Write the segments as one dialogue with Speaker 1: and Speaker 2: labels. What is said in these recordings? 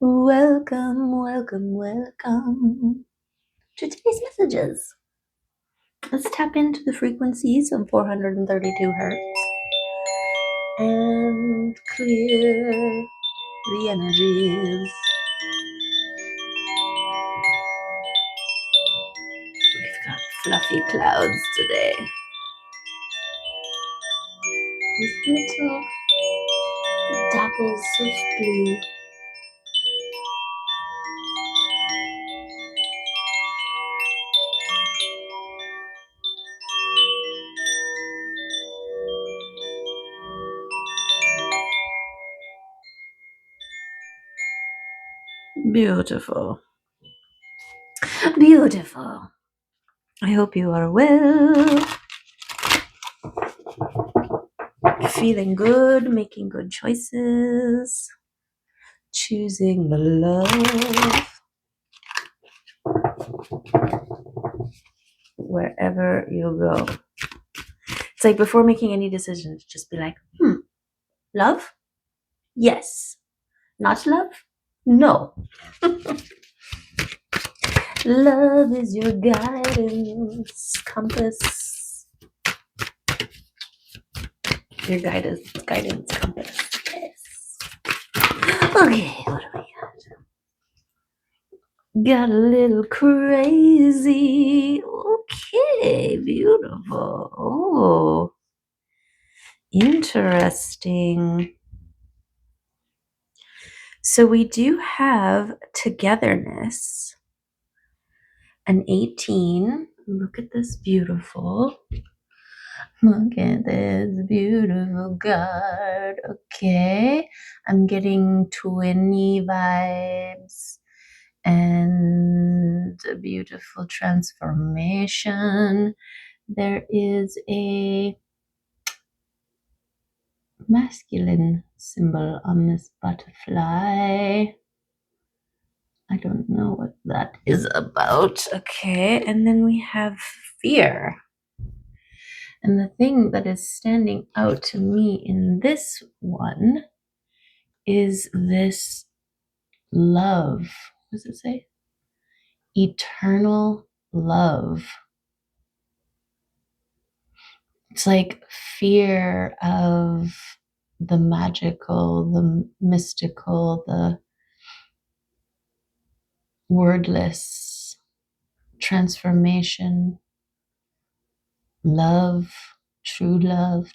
Speaker 1: Welcome, welcome, welcome to today's messages. Let's tap into the frequencies of 432 hertz and clear the energies. We've got fluffy clouds today with little dapples of blue. Beautiful. Beautiful. I hope you are well, feeling good, making good choices, choosing the love wherever you go. It's like before making any decisions, just be like, love? Yes. Not love? No. Love is your guidance compass. Your guidance compass. Yes. Okay, what do we got? Got a little crazy. Okay, beautiful. Oh, interesting. So we do have togetherness, an 18. Look at this beautiful. Look at this beautiful card. Okay. I'm getting 20 vibes and a beautiful transformation. There is a masculine symbol on this butterfly. I don't know what that is about. Okay, and then we have fear. And the thing that is standing out to me in this one is this love. What does it say? Eternal love. It's like fear of the magical, the mystical, the wordless, transformation, love, true love,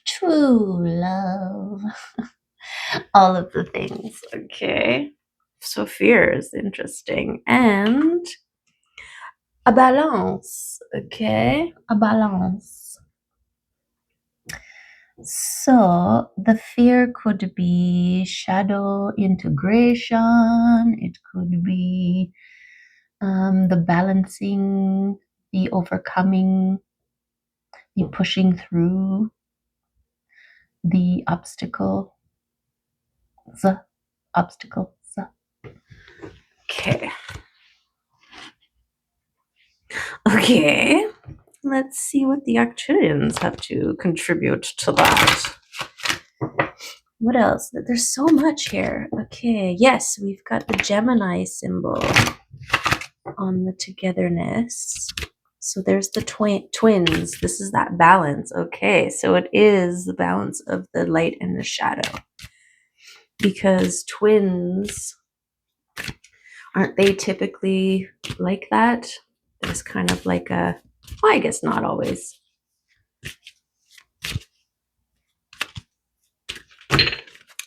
Speaker 1: all of the things. Okay. So fear is interesting. And a balance. Okay. A balance. So the fear could be shadow integration. It could be the balancing, the overcoming, the pushing through, the obstacle. The obstacles. Okay. Okay. Let's see what the Arcturians have to contribute to that. What else? There's so much here. Okay. Yes, we've got the Gemini symbol on the togetherness. So there's the twins. This is that balance. Okay. So it is the balance of the light and the shadow. Because twins, aren't they typically like that? There's kind of like a, well, I guess not always.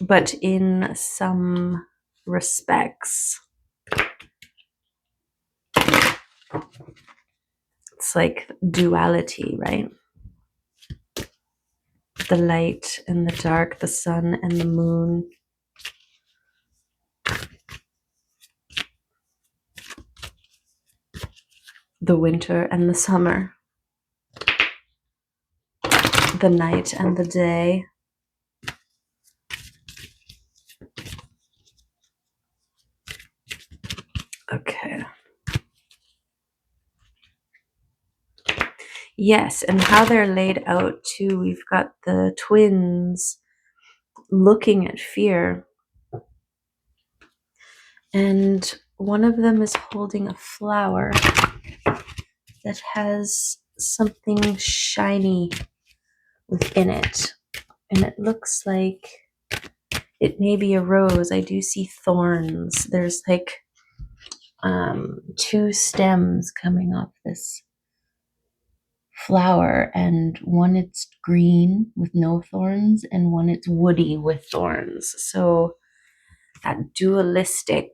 Speaker 1: But in some respects, it's like duality, right? The light and the dark, the sun and the moon. The winter and the summer. The night and the day. Okay. Yes, and how they're laid out too. We've got the twins looking at fear And one of them is holding a flower that has something shiny within it. And it looks like it may be a rose. I do see thorns. There's like two stems coming off this flower, and one it's green with no thorns, and one it's woody with thorns. So that dualistic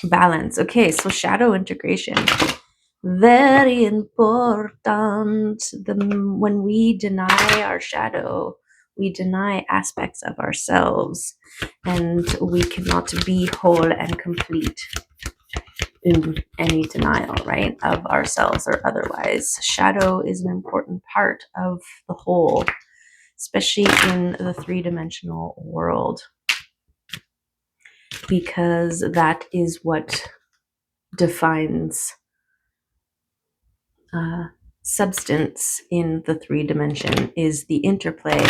Speaker 1: balance. Okay, so shadow integration. Very important. When we deny our shadow, we deny aspects of ourselves, and we cannot be whole and complete in any denial, right, of ourselves or otherwise. Shadow is an important part of the whole, especially in the three-dimensional world, because that is what defines substance in the three dimension, is the interplay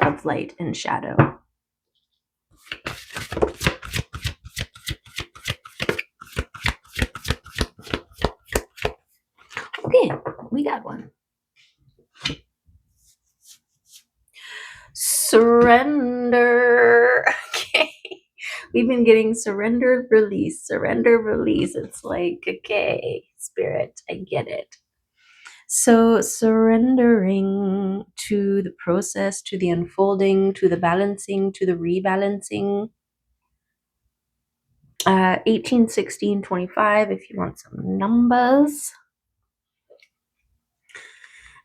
Speaker 1: of light and shadow. Okay, we got one. Surrender. Okay. We've been getting surrender, release, surrender, release. It's like, okay, spirit, I get it. So surrendering to the process, to the unfolding, to the balancing, to the rebalancing. 18, 16, 25, if you want some numbers.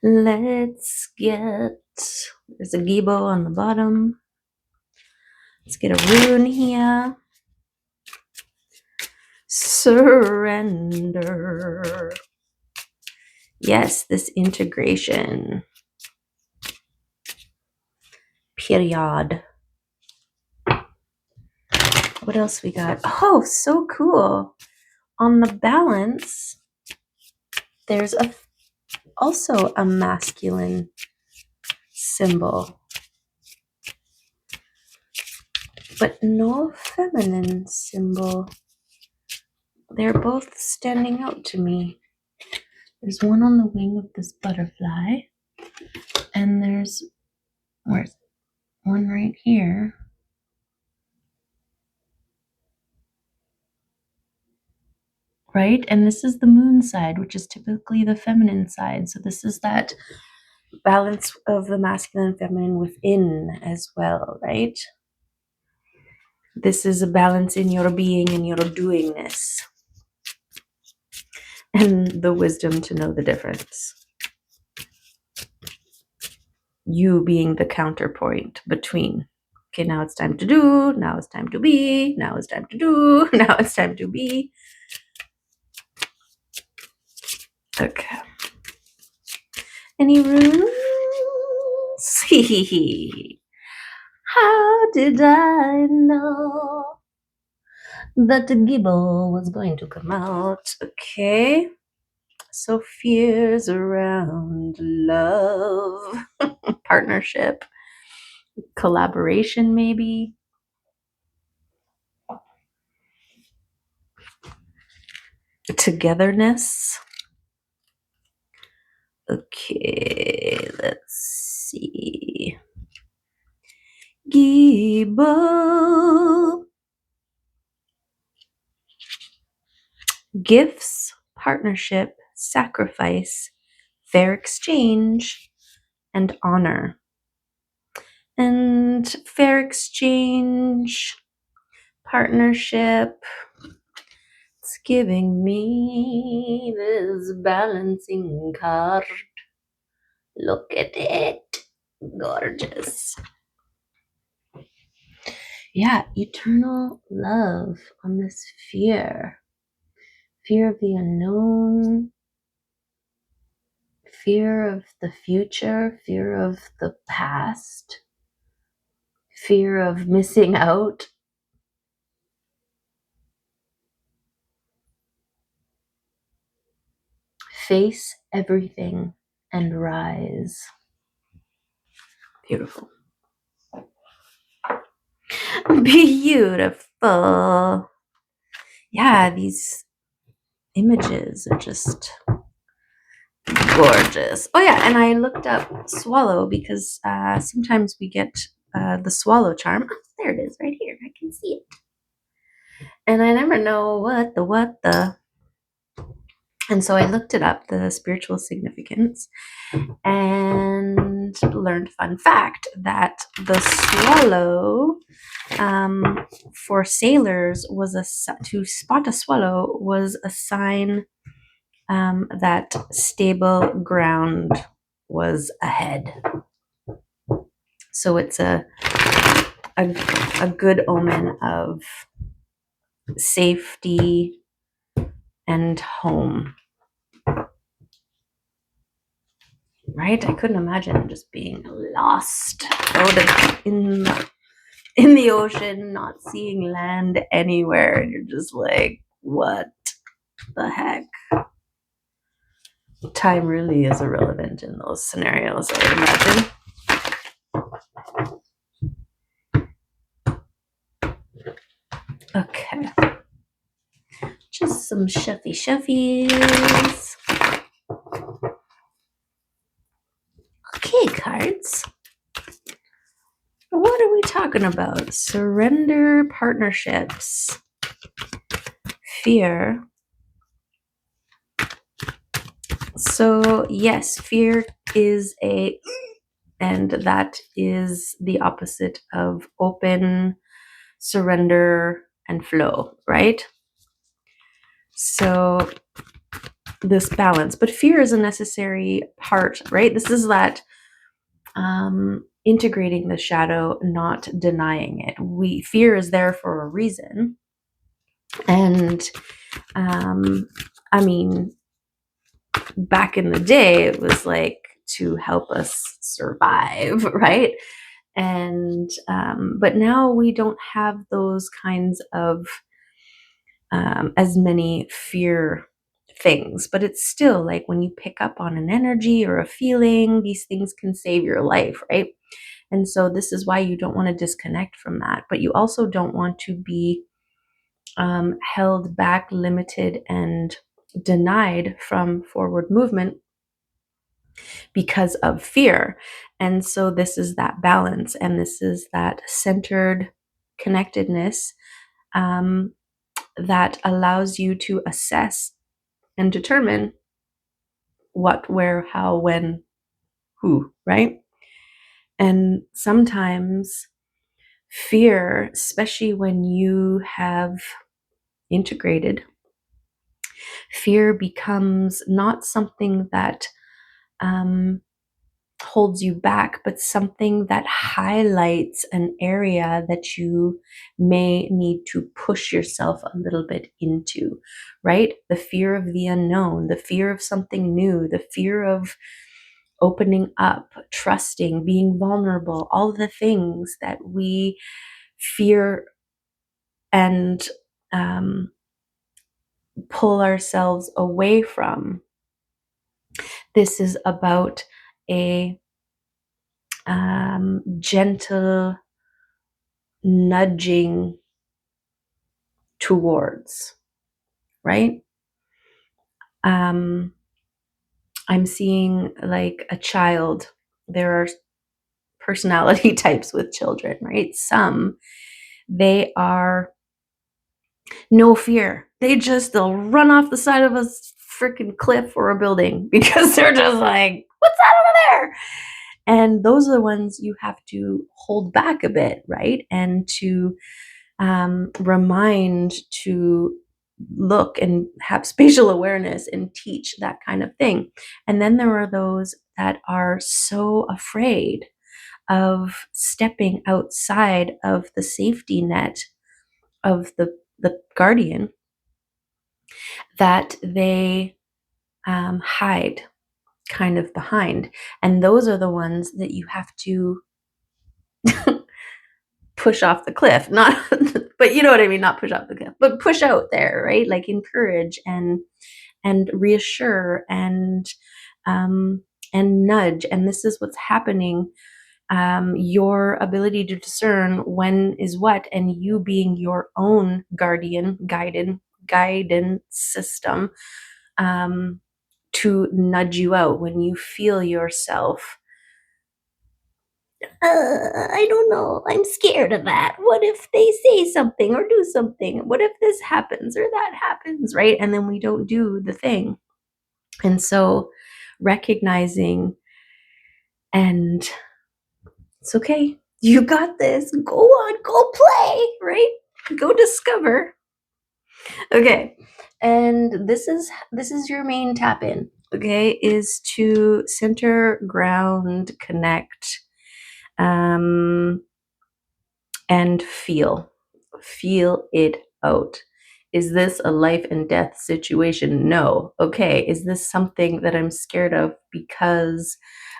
Speaker 1: Let's get, there's a Gibo on the bottom. Let's get a rune here. Surrender. Yes, this integration. Period. What else we got? Oh, so cool. On the balance, there's also a masculine symbol, but no feminine symbol. They're both standing out to me. There's one on the wing of this butterfly, and there's one right here. Right? And this is the moon side, which is typically the feminine side. So this is that balance of the masculine and feminine within as well, right? This is a balance in your being and your doingness, and the wisdom to know the difference. You being the counterpoint between, okay, now it's time to do, now it's time to be, now it's time to do, now it's time to be. Okay. Any runes? How did I know that the gibble was going to come out? Okay. So fears around love, partnership, collaboration, maybe. Togetherness. Okay, let's see. Gibo. Gifts, partnership, sacrifice, fair exchange, and honor. And fair exchange, partnership, it's giving me this balancing card. Look at it. Gorgeous. Yeah, eternal love on this fear. Fear of the unknown, fear of the future, fear of the past, fear of missing out. Face everything and rise. Beautiful. Beautiful. yeah, these images are just gorgeous. Oh yeah, and I looked up swallow because sometimes we get the swallow charm. Oh, there it is, right here. I can see it, and I never know what the. And so I looked it up, the spiritual significance, and learned fun fact that the swallow for sailors was to spot a swallow was a sign that stable ground was ahead. So it's a, a good omen of safety and home, right? I couldn't imagine just being lost out in the ocean, not seeing land anywhere, and you're just like, what the heck? Time really is irrelevant in those scenarios, I would imagine. Okay. Just some shuffies. Okay, cards. What are we talking about? Surrender, partnerships, fear. So, yes, fear is and that is the opposite of open, surrender, and flow, right? So, this balance, but fear is a necessary part, right? This is that integrating the shadow, not denying it. Fear is there for a reason, and I mean, back in the day, it was like to help us survive, right? And but now we don't have those kinds of as many fear things, but it's still like when you pick up on an energy or a feeling, these things can save your life, right? And so this is why you don't want to disconnect from that, but you also don't want to be held back, limited, and denied from forward movement because of fear. And so this is that balance, and this is that centered connectedness that allows you to assess and determine what, where, how, when, who, right? And sometimes fear, especially when you have integrated, fear becomes not something that holds you back, but something that highlights an area that you may need to push yourself a little bit into, right? The fear of the unknown, the fear of something new, the fear of opening up, trusting, being vulnerable, all the things that we fear and pull ourselves away from. This is about a gentle nudging towards, right? I'm seeing like a child. There are personality types with children, right? Some, they are no fear. They'll run off the side of a freaking cliff or a building because they're just like, what's that over there? And those are the ones you have to hold back a bit, right? And to remind, to look and have spatial awareness and teach that kind of thing. And then there are those that are so afraid of stepping outside of the safety net of the guardian that they hide kind of behind. And those are the ones that you have to push off the cliff, not, but you know what I mean? Not push off the cliff, but push out there, right? Like encourage and reassure and nudge. And this is what's happening. Your ability to discern when is what, and you being your own guardian, guidance system to nudge you out when you feel yourself. I don't know. I'm scared of that. What if they say something or do something? What if this happens or that happens, right? And then we don't do the thing. And so recognizing, and it's okay. You got this. Go on, go play, right? Go discover. Okay. And this is your main tap in, okay, is to center, ground, connect, and feel it out. Is this a life and death situation? No. Okay. Is this something that I'm scared of because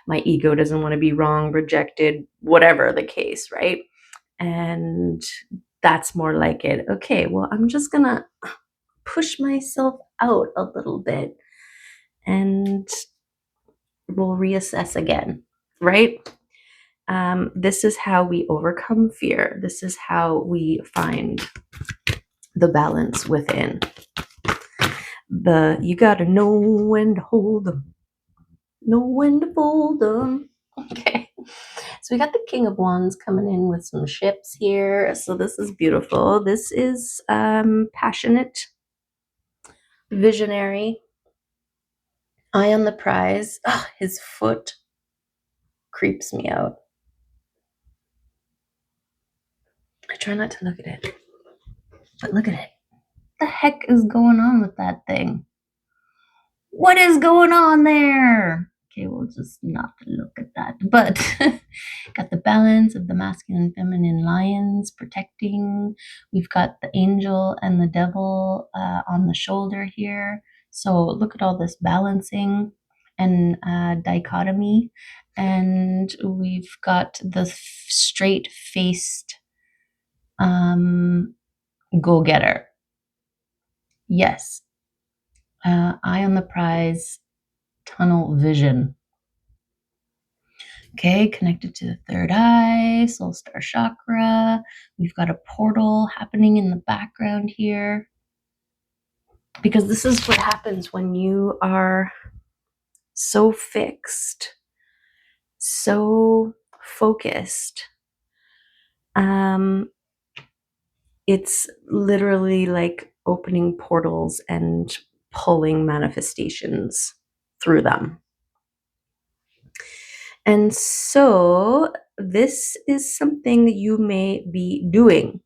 Speaker 1: my ego doesn't want to be wrong, rejected, whatever the case, right? And that's more like it. Okay, well, I'm just gonna push myself out a little bit and we'll reassess again, right? This is how we overcome fear. This is how we find the balance within. You gotta know when to hold them, know when to fold them. Okay. So we got the King of Wands coming in with some ships here. So this is beautiful. This is passionate, visionary, eye on the prize. Oh, his foot creeps me out. I try not to look at it, but look at it. What the heck is going on with that thing? What is going on there? Okay, we'll just not look at that. But got the balance of the masculine and feminine lions protecting. We've got the angel and the devil on the shoulder here. So look at all this balancing and dichotomy. And we've got the straight-faced go-getter. Yes. Eye on the prize, tunnel vision. Okay, connected to the third eye, soul star chakra. We've got a portal happening in the background here. Because this is what happens when you are so fixed, so focused. It's literally like opening portals and pulling manifestations through them. And so this is something that you may be doing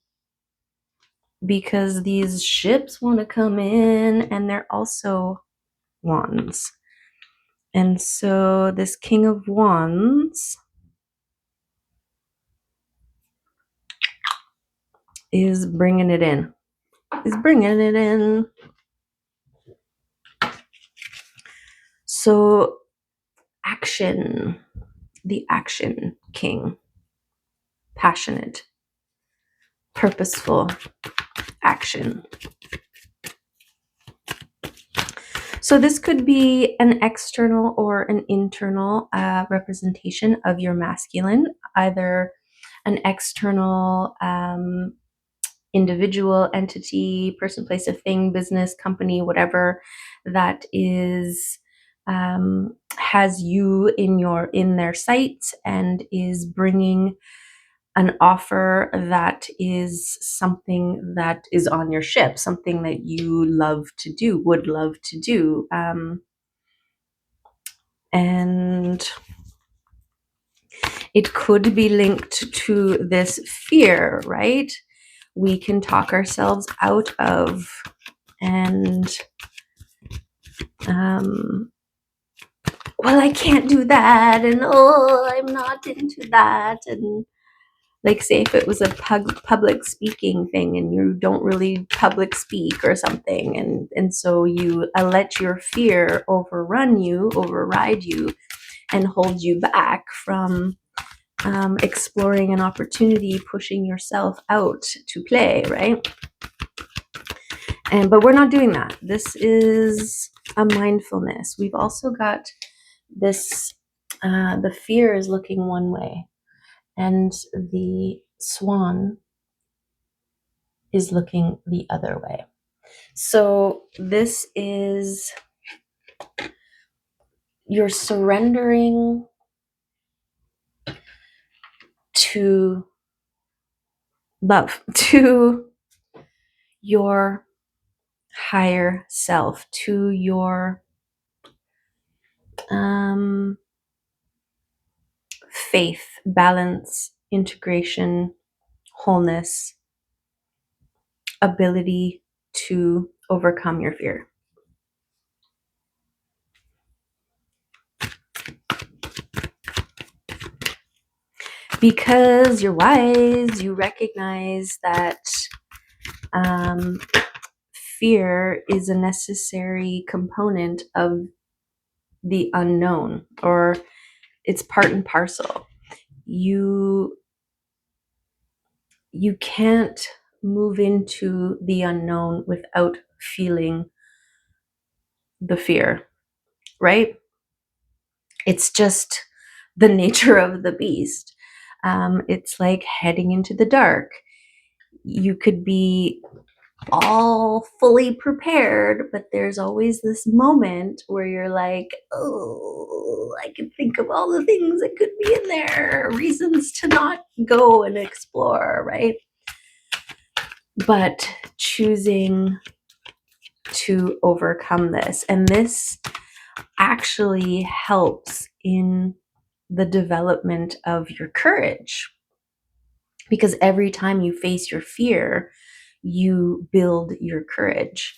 Speaker 1: because these ships want to come in and they're also wands. And so this King of Wands is bringing it in. So action, the action king, passionate, purposeful action. So this could be an external or an internal representation of your masculine, either an external individual, entity, person, place, of thing, business, company, whatever that is has you in their sights and is bringing an offer that is something that is on your ship, something that you would love to do. And it could be linked to this fear, right? We can talk ourselves out of, and well, I can't do that, and oh, I'm not into that, and like say if it was a public speaking thing and you don't really public speak or something, and so you let your fear override you and hold you back from exploring an opportunity, pushing yourself out to play, right? But we're not doing that. This is a mindfulness. We've also got this, the fear is looking one way and the swan is looking the other way. So this is, you're surrendering to love, to your higher self, to your faith, balance, integration, wholeness, ability to overcome your fear. Because you're wise, you recognize that fear is a necessary component of the unknown, or it's part and parcel. You can't move into the unknown without feeling the fear, right? It's just the nature of the beast. It's like heading into the dark. You could be all fully prepared, but there's always this moment where you're like, oh, I can think of all the things that could be in there, reasons to not go and explore, right? But choosing to overcome this, and this actually helps in the development of your courage, because every time you face your fear, you build your courage.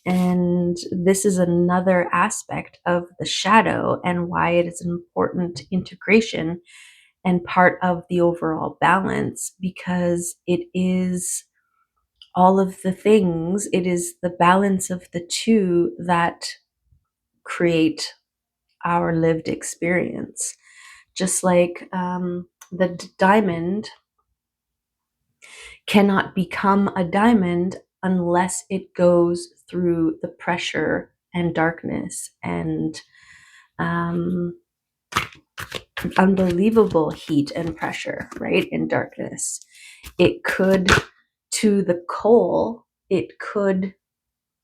Speaker 1: And this is another aspect of the shadow and why it is an important integration and part of the overall balance, because it is all of the things, it is the balance of the two that create our lived experience. Just like the diamond cannot become a diamond unless it goes through the pressure and darkness and unbelievable heat and pressure, right? In darkness. It could, to the coal, it could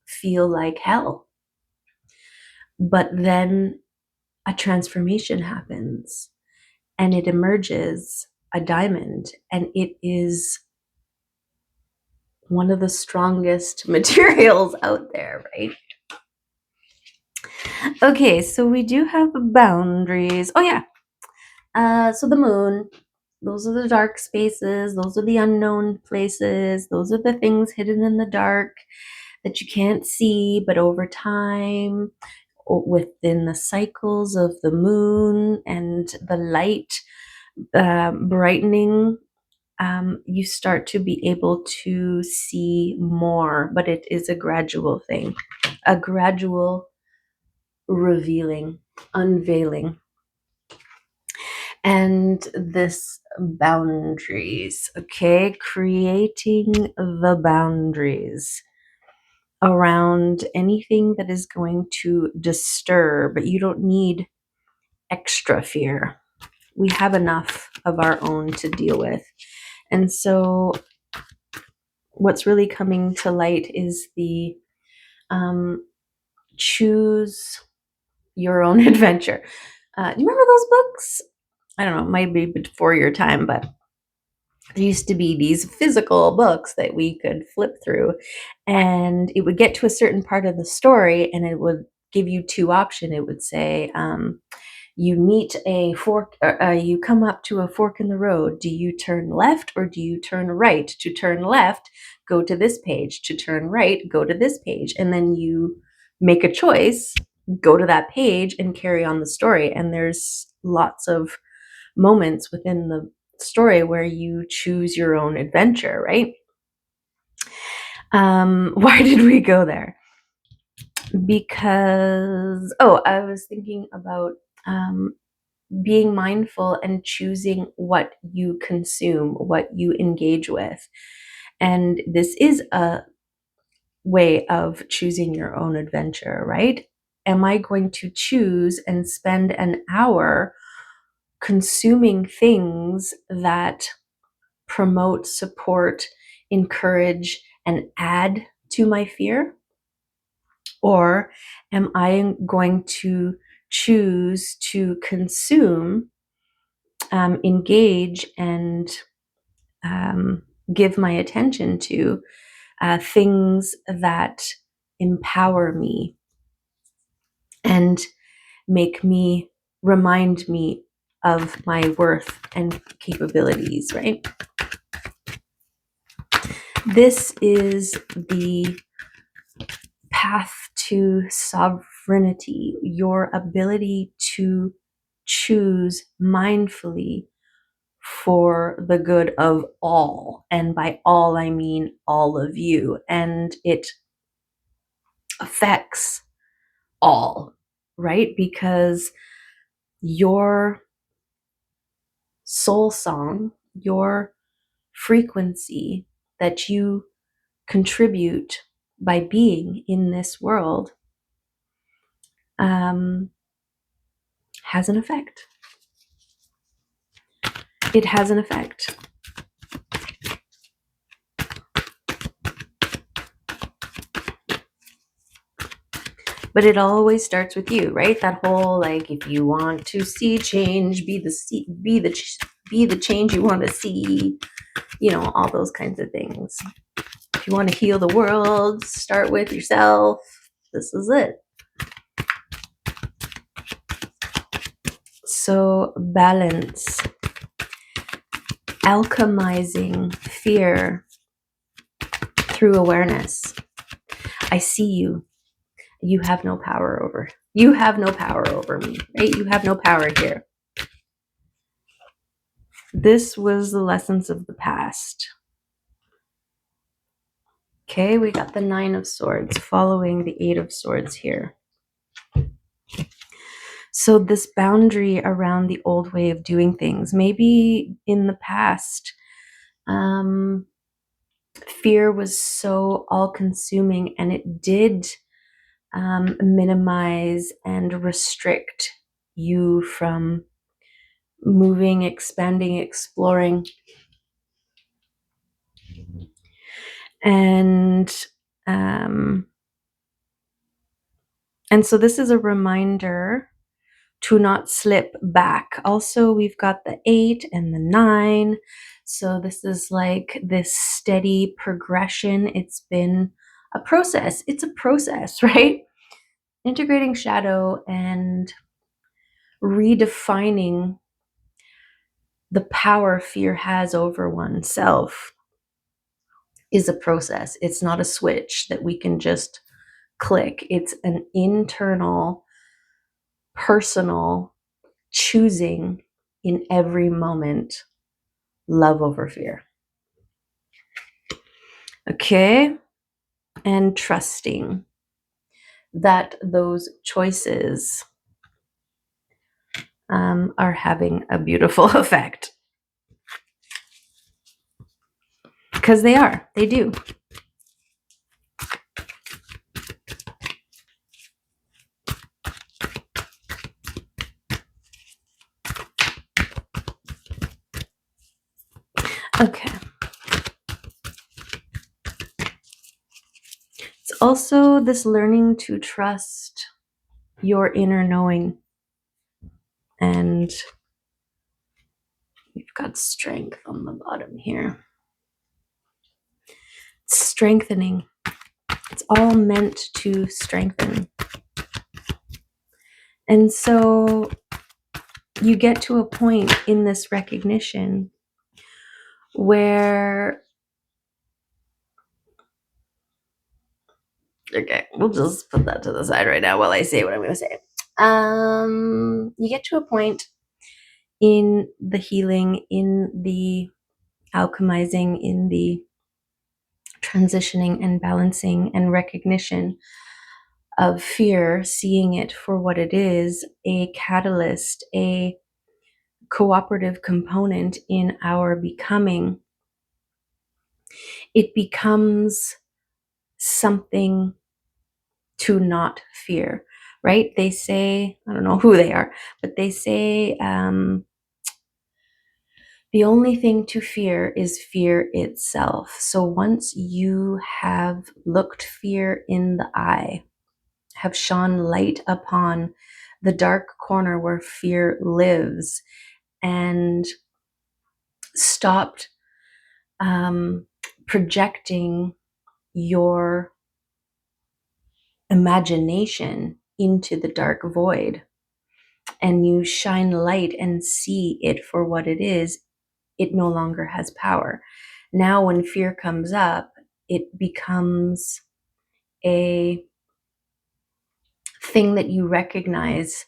Speaker 1: feel like hell. But then a transformation happens and it emerges a diamond, and it is one of the strongest materials out there, right? Okay, so we do have boundaries. Oh yeah. So the moon, those are the dark spaces, those are the unknown places, those are the things hidden in the dark that you can't see, but over time, within the cycles of the moon and the light brightening, you start to be able to see more, but it is a gradual thing, a gradual revealing, unveiling. And this boundaries, okay, creating the boundaries around anything that is going to disturb. You don't need extra fear. We have enough of our own to deal with. And so what's really coming to light is the choose your own adventure. Do you remember those books? I don't know, it might be before your time, but there used to be these physical books that we could flip through, and it would get to a certain part of the story and it would give you two options. It would say, you meet a fork, you come up to a fork in the road. Do you turn left or do you turn right? To turn left, go to this page. To turn right, go to this page. And then you make a choice, go to that page and carry on the story. And there's lots of moments within the story where you choose your own adventure, right? Why did we go there? Because, I was thinking about being mindful and choosing what you consume, what you engage with. And this is a way of choosing your own adventure, right? Am I going to choose and spend an hour consuming things that promote, support, encourage, and add to my fear? Or am I going to choose to consume, engage, and give my attention to things that empower me and remind me of my worth and capabilities, right? This is the path to sovereignty, your ability to choose mindfully for the good of all. And by all, I mean all of you. And it affects all, right? Because your soul song, your frequency that you contribute by being in this world has an effect. It has an effect. But it always starts with you, right? That whole, like, if you want to see change, be the change you want to see. You know, all those kinds of things. If you want to heal the world, start with yourself. This is it. So balance, alchemizing fear through awareness. I see you. You have no power over. You have no power over me, right? You have no power here. This was the lessons of the past. Okay, we got the 9 of Swords following the 8 of Swords here. So this boundary around the old way of doing things, maybe in the past, fear was so all-consuming, and it did minimize and restrict you from moving, expanding, exploring. And so this is a reminder to not slip back. Also, we've got the 8 and the 9. So this is like this steady progression. It's been a process. It's a process, right? Integrating shadow and redefining the power fear has over oneself is a process. It's not a switch that we can just click. It's an internal, personal choosing in every moment, love over fear. Okay? And trusting that those choices are having a beautiful effect. Because they are. They do. Okay. It's also this learning to trust your inner knowing. And we've got strength on the bottom here. It's strengthening. It's all meant to strengthen. And so you get to a point in this recognition where, okay, we'll just put that to the side right now while I say what I'm going to say. You get to a point in the healing, in the alchemizing, in the transitioning and balancing and recognition of fear, seeing it for what it is, a catalyst, a cooperative component in our becoming. It becomes something to not fear, right? They say, I don't know who they are, but they say The only thing to fear is fear itself. So once you have looked fear in the eye, have shone light upon the dark corner where fear lives, and stopped projecting your imagination into the dark void, and you shine light and see it for what it is, it no longer has power. Now, when fear comes up, it becomes a thing that you recognize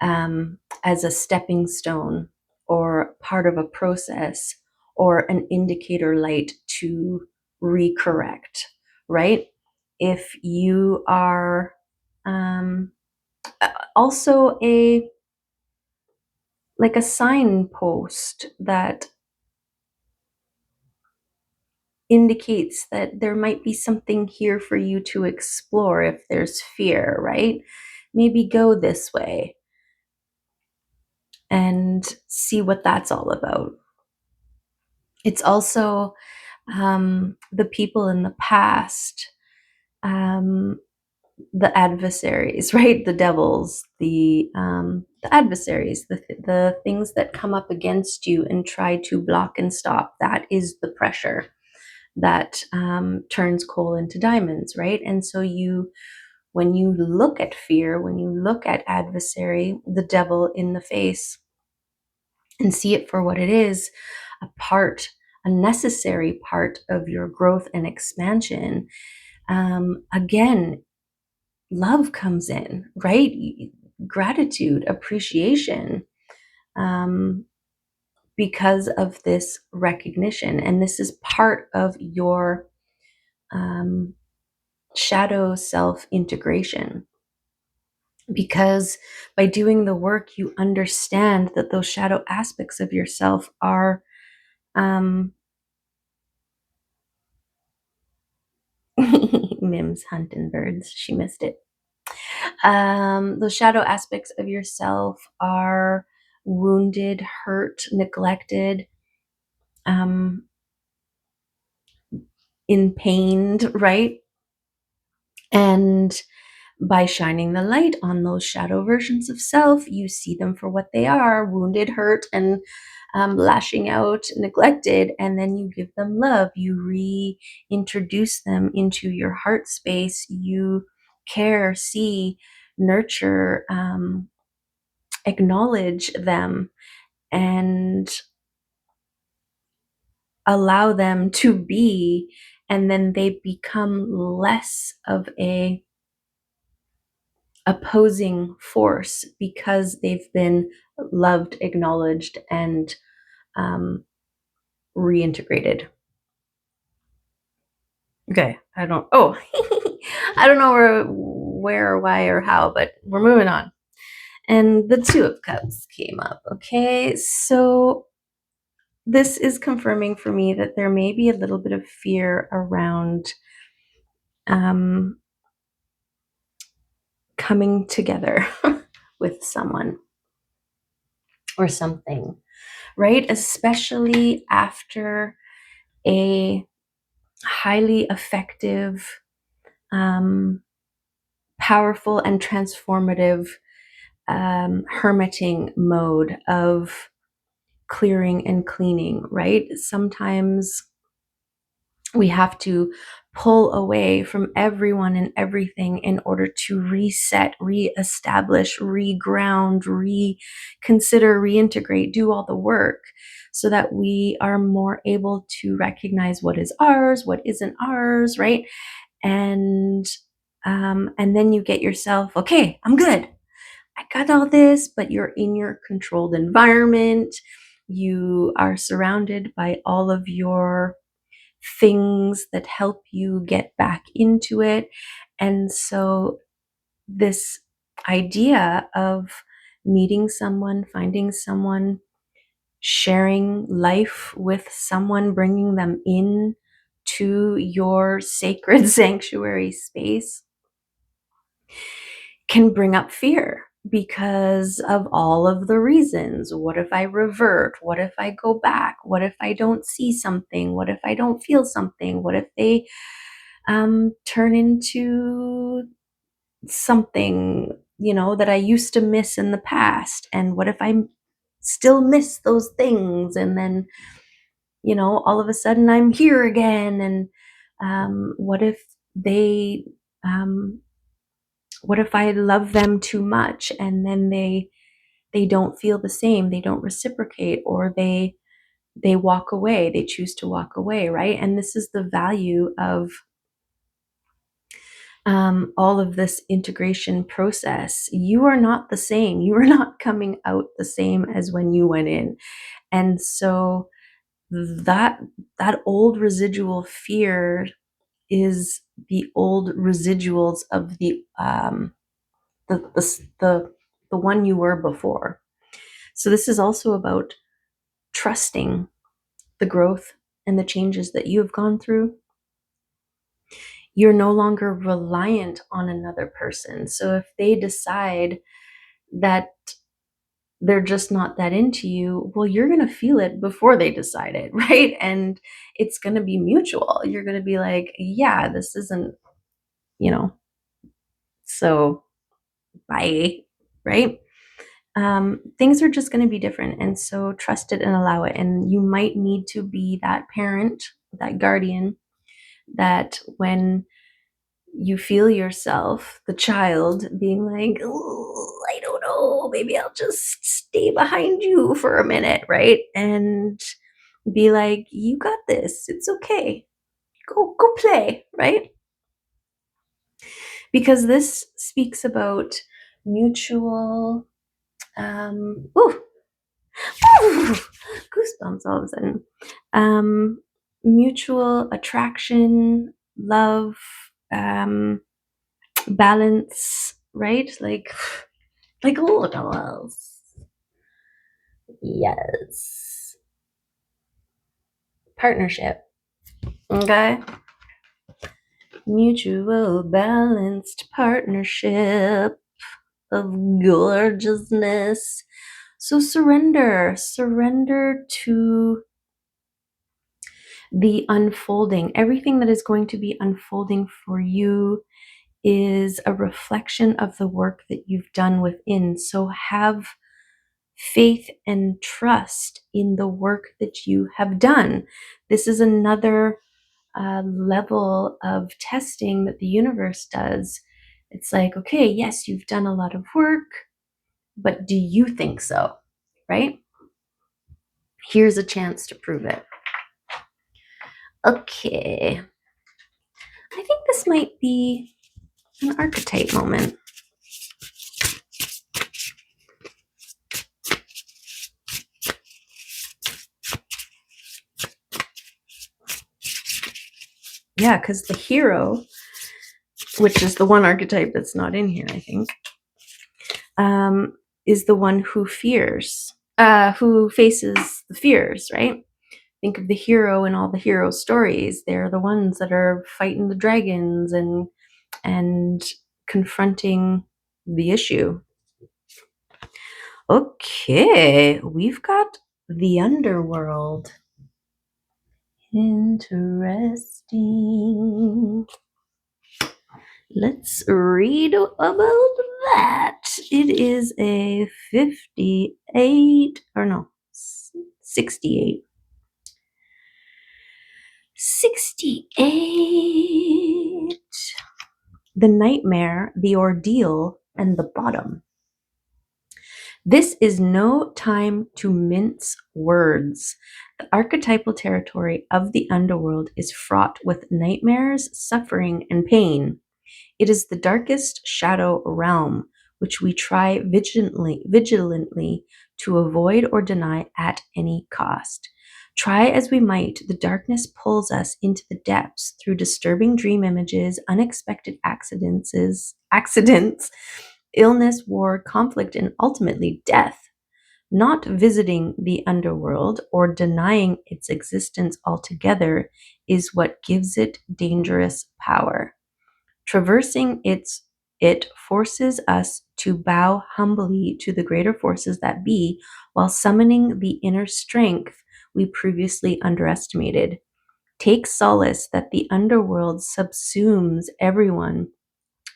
Speaker 1: as a stepping stone or part of a process or an indicator light to recorrect, right? If you are also a signpost that indicates that there might be something here for you to explore if there's fear, right? Maybe go this way and see what that's all about. It's also the people in the past, um, the adversaries, right? The devils, the adversaries, the things that come up against you and try to block and stop. That is the pressure that turns coal into diamonds, right? And so when you look at fear, when you look at adversary, the devil in the face, and see it for what it is, a necessary part of your growth and expansion, again, love comes in, right? Gratitude, appreciation, because of this recognition. And this is part of your shadow self integration. Because by doing the work, you understand that those shadow aspects of yourself are Mim's hunting birds. She missed it. Those shadow aspects of yourself are wounded, hurt, neglected, um, in pain, right? And by shining the light on those shadow versions of self, you see them for what they are: wounded, hurt, and lashing out, neglected. And then you give them love. You reintroduce them into your heart space. You care, see, nurture, acknowledge them, and allow them to be. And then they become less of a opposing force because they've been loved, acknowledged, and reintegrated. Okay, I don't know where or why or how, but we're moving on. And the Two of Cups came up. Okay, so this is confirming for me that there may be a little bit of fear around coming together with someone or something, right? Especially after a highly effective, powerful, and transformative hermiting mode of clearing and cleaning, right? Sometimes we have to pull away from everyone and everything in order to reset, reestablish, reground, reconsider, reintegrate, do all the work so that we are more able to recognize what is ours, what isn't ours, right? And then you get yourself, okay, I'm good. I got all this, but you're in your controlled environment. You are surrounded by all of your things that help you get back into it. And so this idea of meeting someone, finding someone, sharing life with someone, bringing them in to your sacred sanctuary space can bring up fear, because of all of the reasons. What if I revert? What if I go back? What if I don't see something? What if I don't feel something? What if they turn into something, that I used to miss in the past? And what if I still miss those things? And then, all of a sudden I'm here again. And what if they, um, what if I love them too much and then they don't feel the same, they don't reciprocate, or they walk away, they choose to walk away, right? And this is the value of all of this integration process. You are not the same. You are not coming out the same as when you went in. And so that that old residual fear is the old residuals of the one you were before. So this is also about trusting the growth and the changes that you have gone through. You're no longer reliant on another person. So if they decide that they're just not that into you, well, you're going to feel it before they decide it, right? And it's going to be mutual. You're going to be like, yeah, this isn't, so bye, right? Things are just going to be different. And so trust it and allow it. And you might need to be that parent, that guardian, that when you feel yourself, the child, being like, "Ooh, I don't know, maybe I'll just stay behind you for a minute," right? And be like, "You got this. It's okay. Go play," right? Because this speaks about mutual, ooh, goosebumps all of a sudden. Mutual attraction, love, balance, right? Like all else. Yes. Partnership. Okay. Mutual balanced partnership of gorgeousness. So surrender to the unfolding. Everything that is going to be unfolding for you is a reflection of the work that you've done within. So have faith and trust in the work that you have done. This is another level of testing that the universe does. It's like, okay, yes, you've done a lot of work, but do you think so? Right? Here's a chance to prove it. Okay. I think this might be an archetype moment. Yeah, because the hero, which is the one archetype that's not in here, I think, is the one who fears, who faces the fears, right? Think of the hero in all the hero stories. They're the ones that are fighting the dragons and confronting the issue. Okay, we've got the underworld. Interesting. Let's read about that. It is a 58, or no, 68. 68. The nightmare, the ordeal, and the bottom. This is no time to mince words. The archetypal territory of the underworld is fraught with nightmares, suffering, and pain. It is the darkest shadow realm, which we try vigilantly to avoid or deny at any cost. Try as we might, the darkness pulls us into the depths through disturbing dream images, unexpected accidents, illness, war, conflict, and ultimately death. Not visiting the underworld or denying its existence altogether is what gives it dangerous power. Traversing its It forces us to bow humbly to the greater forces that be while summoning the inner strength we previously underestimated. Take solace that the underworld subsumes everyone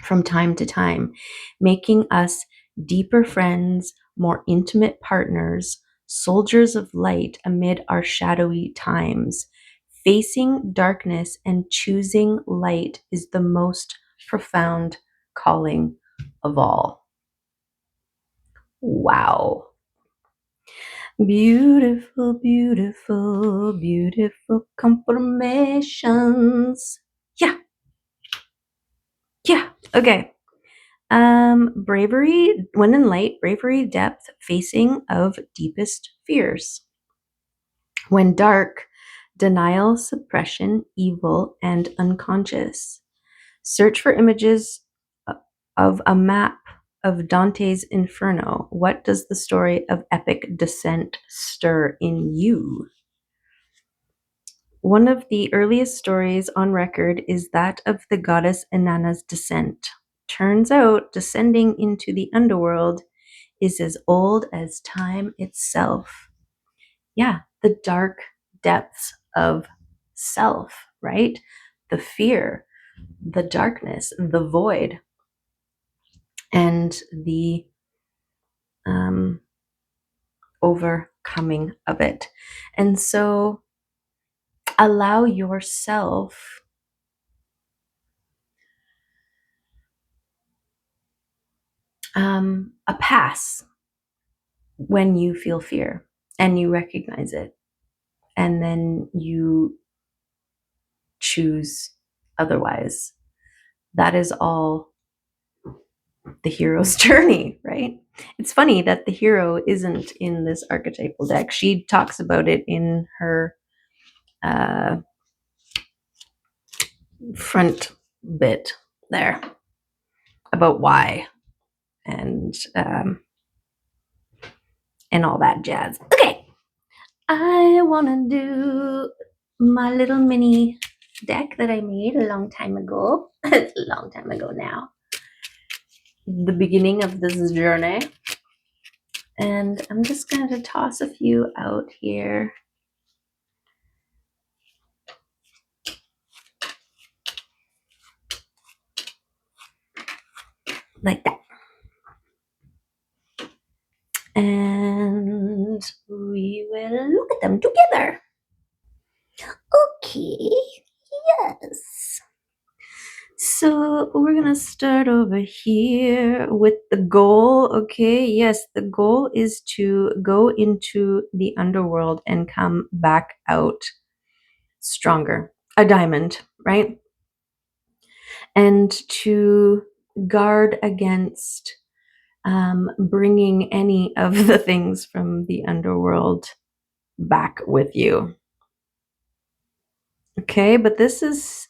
Speaker 1: from time to time, making us deeper friends, more intimate partners, soldiers of light amid our shadowy times. Facing darkness and choosing light is the most profound calling of all. Wow. Beautiful, beautiful, beautiful confirmations. Yeah, yeah. Okay. Bravery, when in light, bravery, depth, facing of deepest fears. When dark, denial, suppression, evil, and unconscious. Search for images of a map of Dante's Inferno. What does the story of epic descent stir in you? One of the earliest stories on record is that of the goddess Inanna's descent. Turns out, descending into the underworld is as old as time itself. Yeah, the dark depths of self, right? The fear, the darkness, the void, and the overcoming of it. And so allow yourself a pass when you feel fear and you recognize it, and then you choose otherwise. That is all the hero's journey, right? It's funny that the hero isn't in this archetypal deck. She talks about it in her front bit there about why and all that jazz. Okay, I want to do my little mini deck that I made a long time ago. It's a long time ago now. The beginning of this journey. And I'm just going to toss a few out here. Like that. And we will look at them together. Okay, yes. So we're gonna start over here with the goal. Okay, yes, the goal is to go into the underworld and come back out stronger. A diamond, right? And to guard against bringing any of the things from the underworld back with you. Okay, but this is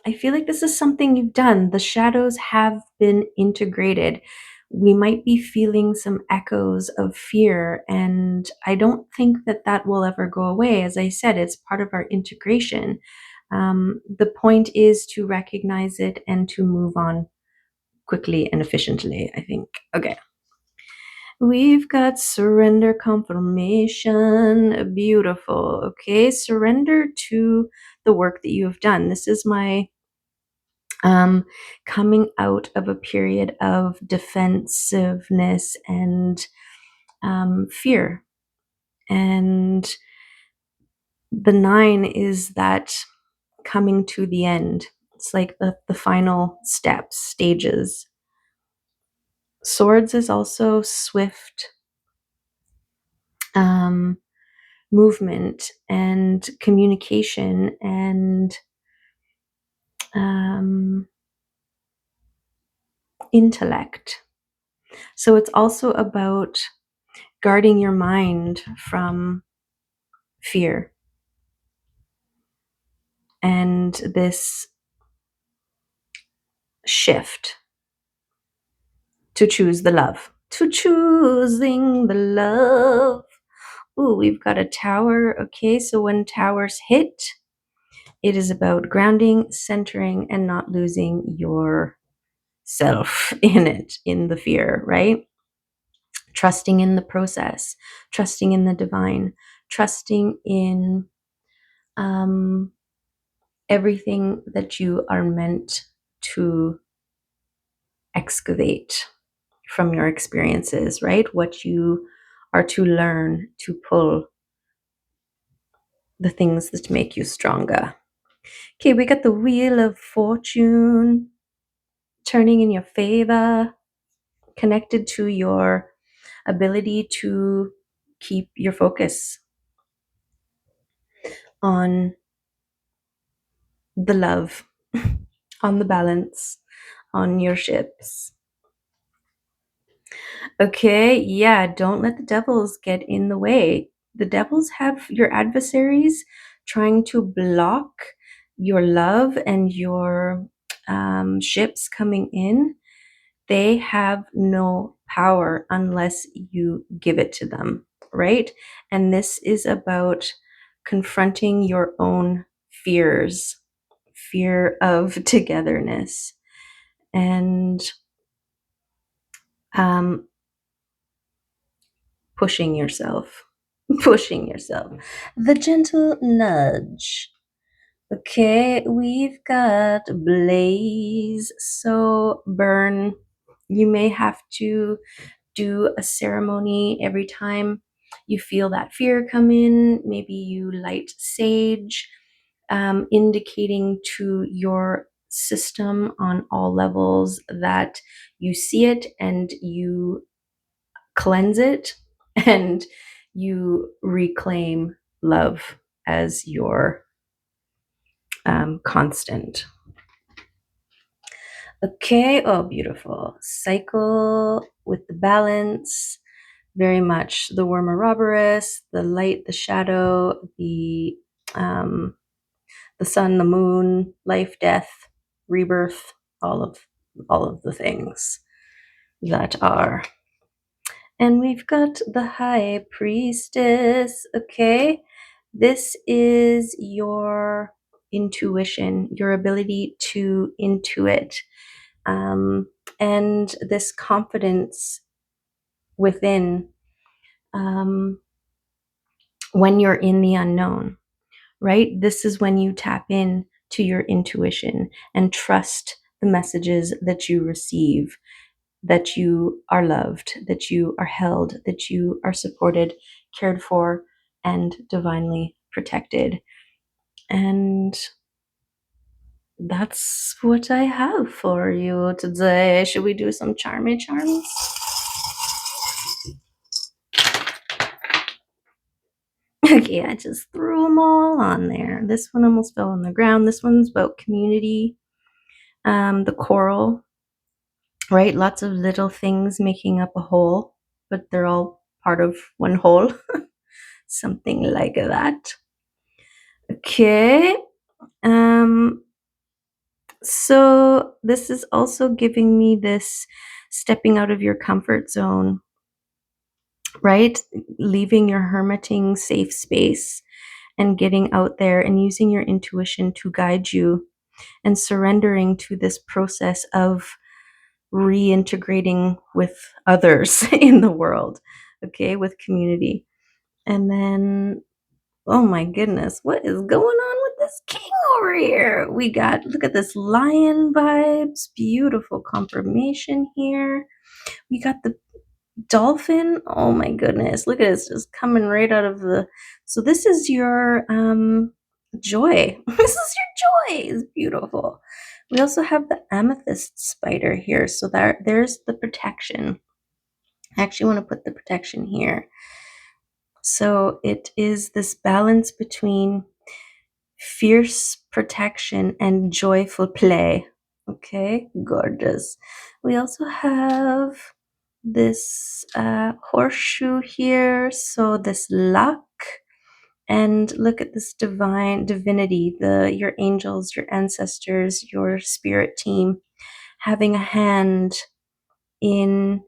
Speaker 1: I feel like this is something you've done. The shadows have been integrated. We might be feeling some echoes of fear, and I don't think that that will ever go away. As I said, it's part of our integration. The point is to recognize it and to move on quickly and efficiently, I think. Okay. We've got surrender confirmation. Beautiful. Okay. Surrender to the work that you have done. This is my coming out of a period of defensiveness and fear. And the 9 is that coming to the end. It's like the final steps, stages. Swords is also swift movement and communication and intellect. So it's also about guarding your mind from fear and this shift to choose the love. To choosing the love. Ooh, we've got a tower. Okay, so when towers hit, it is about grounding, centering, and not losing your self in it, in the fear, right? Trusting in the process, trusting in the divine, trusting in everything that you are meant to excavate from your experiences, right? What you are to learn, to pull, the things that make you stronger. Okay, we got the Wheel of Fortune turning in your favor, connected to your ability to keep your focus on the love, on the balance, on your ships. Okay, yeah, don't let the devils get in the way. The devils have your adversaries trying to block your love and your ships coming in. They have no power unless you give it to them, right? And this is about confronting your own fears, fear of togetherness, and um, pushing yourself, pushing yourself. The gentle nudge. Okay, we've got blaze. So burn. You may have to do a ceremony every time you feel that fear come in. Maybe you light sage, indicating to your system on all levels that you see it and you cleanse it and you reclaim love as your constant. Okay, oh, beautiful. Cycle with the balance, very much the worm Ouroboros, the light, the shadow, um, the sun, the moon, life, death, rebirth, all of the things that are. And we've got the High Priestess. Okay, this is your intuition, your ability to intuit, and this confidence within, um, when you're in the unknown, right? This is when you tap in to your intuition and trust the messages that you receive, that you are loved, that you are held, that you are supported, cared for, and divinely protected. And that's what I have for you today. Should we do some charmy charms? Okay, I just threw them all on there. This one almost fell on the ground. This one's about community. The coral, right? Lots of little things making up a whole, but they're all part of one whole. Something like that. Okay. Um, so this is also giving me this stepping out of your comfort zone, right? Leaving your hermiting safe space and getting out there and using your intuition to guide you and surrendering to this process of reintegrating with others in the world, okay, with community. And then, oh my goodness, what is going on with this king over here? We got, look at this lion vibes, beautiful confirmation here. We got the dolphin. Oh my goodness, look at this, just coming right out of the, so this is your joy. This is your joy. It's beautiful. We also have the amethyst spider here, so there's the protection. I actually want to put the protection here. So it is this balance between fierce protection and joyful play. Okay, gorgeous. We also have this horseshoe here, so this luck, and look at this divinity, your angels, your ancestors, your spirit team having a hand in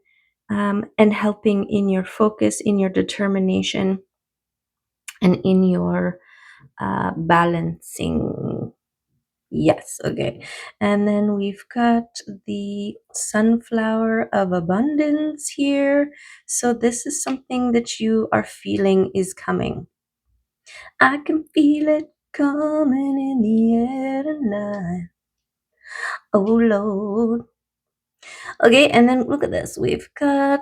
Speaker 1: and helping in your focus, in your determination, and in your balancing. Yes, okay. And then we've got the sunflower of abundance here. So this is something that you are feeling is coming. I can feel it coming in the air tonight. Oh Lord. Okay, and then look at this. We've got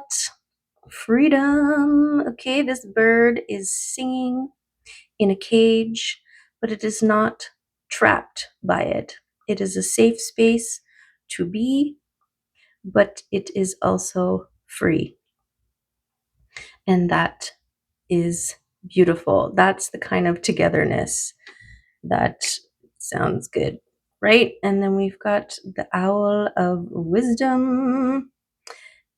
Speaker 1: freedom. Okay, this bird is singing in a cage, but it is not trapped by it. It is a safe space to be, but it is also free. And that is beautiful. That's the kind of togetherness that sounds good, right? And then we've got the owl of wisdom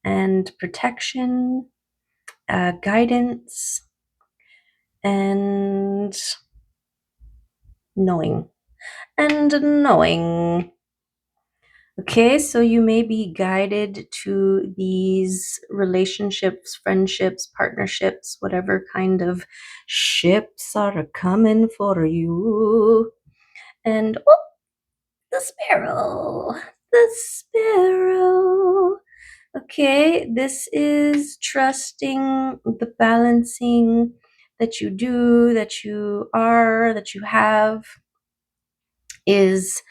Speaker 1: and protection, guidance, and knowing. And knowing. Okay, so you may be guided to these relationships, friendships, partnerships, whatever kind of ships are coming for you. And oh, the sparrow, the sparrow. Okay, this is trusting the balancing that you do, that you are, that you have, is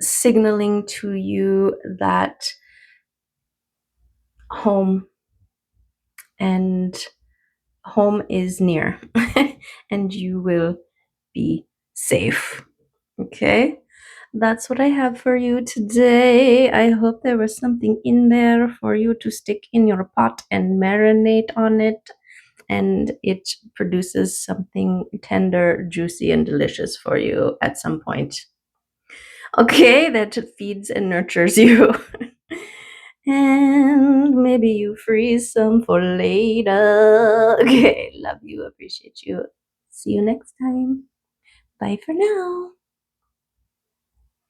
Speaker 1: signaling to you that home and home is near and you will be safe. Okay, that's what I have for you today. I hope there was something in there for you to stick in your pot and marinate on it, and it produces something tender, juicy, and delicious for you at some point. Okay, that feeds and nurtures you. And maybe you freeze some for later. Okay, love you, appreciate you. See you next time. Bye for now.